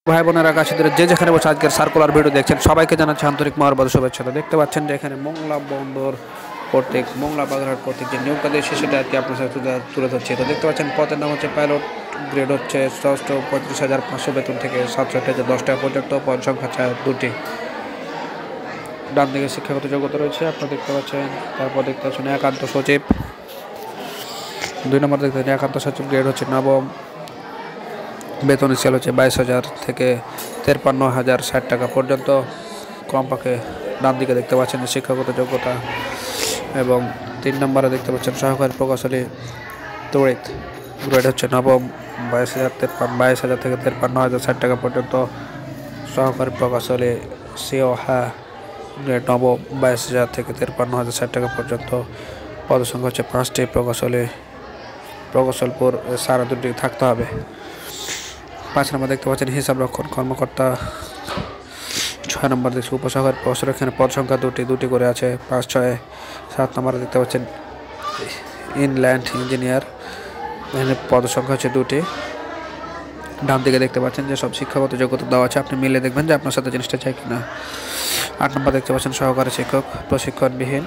ভাই বোনেরা কাছে যে যেখানে বসে আজকের সার্কুলার ভিডিও দেখছেন সবাইকে জানাচ্ছি আন্তরিক মহারবাদ শুভেচ্ছা। দেখতে পাচ্ছেন যে এখানে মোংলা বন্দর কর্তৃক মোংলা বাজারহাট কর্তৃক যে নিয়োগটা দিয়েছে সেটা আর কি আপনার সাথে তুলে ধরছে। তো দেখতে পাচ্ছেন পদের নাম হচ্ছে পাইলট, গ্রেড হচ্ছে 35,500 বেতন থেকে 67,010 টাকা পর্যন্ত, পদ সংখ্যা 2টি। ডান দিকে শিক্ষাগত যোগ্যতা রয়েছে আপনারা দেখতে পাচ্ছেন। তারপর দেখতে পাচ্ছেন একান্ত সচিব, 2 নম্বর দেখতে পাচ্ছেন একান্ত সচিব, গ্রেড হচ্ছে নবম, বেতন স্কেল হচ্ছে 22,000 থেকে 53,060 টাকা পর্যন্ত। কমপক্ষে ডান দিকে দেখতে পাচ্ছেন শিক্ষাগত যোগ্যতা। এবং 3 নম্বরে দেখতে পাচ্ছেন সহকারী প্রকৌশলী তড়িৎ, গ্রেড হচ্ছে নবম, 22,000 থেকে 53,060 টাকা পর্যন্ত। সহকারী প্রকৌশলী সিও গ্রেড নবম, 22,000 থেকে 53,060 টাকা পর্যন্ত। পদসংখ্যা হচ্ছে 5টি। প্রকৌশলপুর সারা 2টি থাকতে হবে। 5 নম্বর দেখতে পাচ্ছেন হিসাব রক্ষণ কর্মকর্তা। 6 নম্বর দেখছি উপসহকারী প্রকৌশল, এখানে পদ সংখ্যা 2টি করে আছে, 5, 6। 7 নম্বরে দেখতে পাচ্ছেন ইনল্যান্ড ইঞ্জিনিয়ার, এখানে পদ সংখ্যা হচ্ছে 2টি। ডান দিকে দেখতে পাচ্ছেন যে সব শিক্ষাগত যোগ্যতা দেওয়া আছে, আপনি মিলে দেখবেন যে আপনার সাথে জিনিসটা চাই কিনা। 8 নম্বর দেখতে পাচ্ছেন সহকারী শিক্ষক প্রশিক্ষণবিহীন,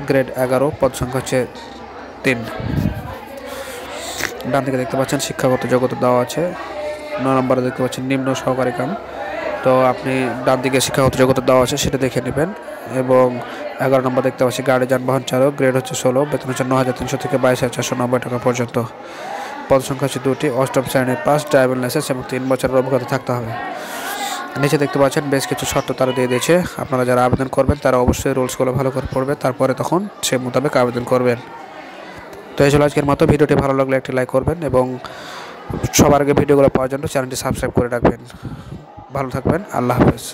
গ্রেড 11, পদ সংখ্যা হচ্ছে 3। ডান দিকে দেখতে পাচ্ছেন শিক্ষাগত যোগ্যতা দেওয়া আছে। 9 নম্বরে দেখতে পাচ্ছেন নিম্ন সহকারী কাম, তো আপনি ডান দিকে শিক্ষাগত যোগ্যতা দেওয়া আছে সেটা দেখে নেবেন। এবং 11 নম্বর দেখতে পাচ্ছি গাড়ি যানবাহন চালক, গ্রেড হচ্ছে 16, বেতন হচ্ছে 9,300 থেকে 22,490 টাকা পর্যন্ত। পদ সংখ্যা হচ্ছে 2টি, 8ম শ্রেণীর পাস, ড্রাইভিং লাইসেন্স এবং 3 বছরের অভিজ্ঞতা থাকতে হবে। নিচে দেখতে পাচ্ছেন বেশ কিছু শর্ত তারা দিয়ে দিয়েছে, আপনারা যারা আবেদন করবেন তারা অবশ্যই রুলসগুলো ভালো করে পড়বে, তারপরে তখন সে মোতাবেক আবেদন করবেন। তো এই ছিল আজকের মতো। ভিডিওটি ভালো লাগলে একটি লাইক করবেন এবং সবার আগে ভিডিওগুলো পাওয়ার জন্য চ্যানেলটি সাবস্ক্রাইব করে রাখবেন। ভালো থাকবেন, আল্লাহ হাফেজ।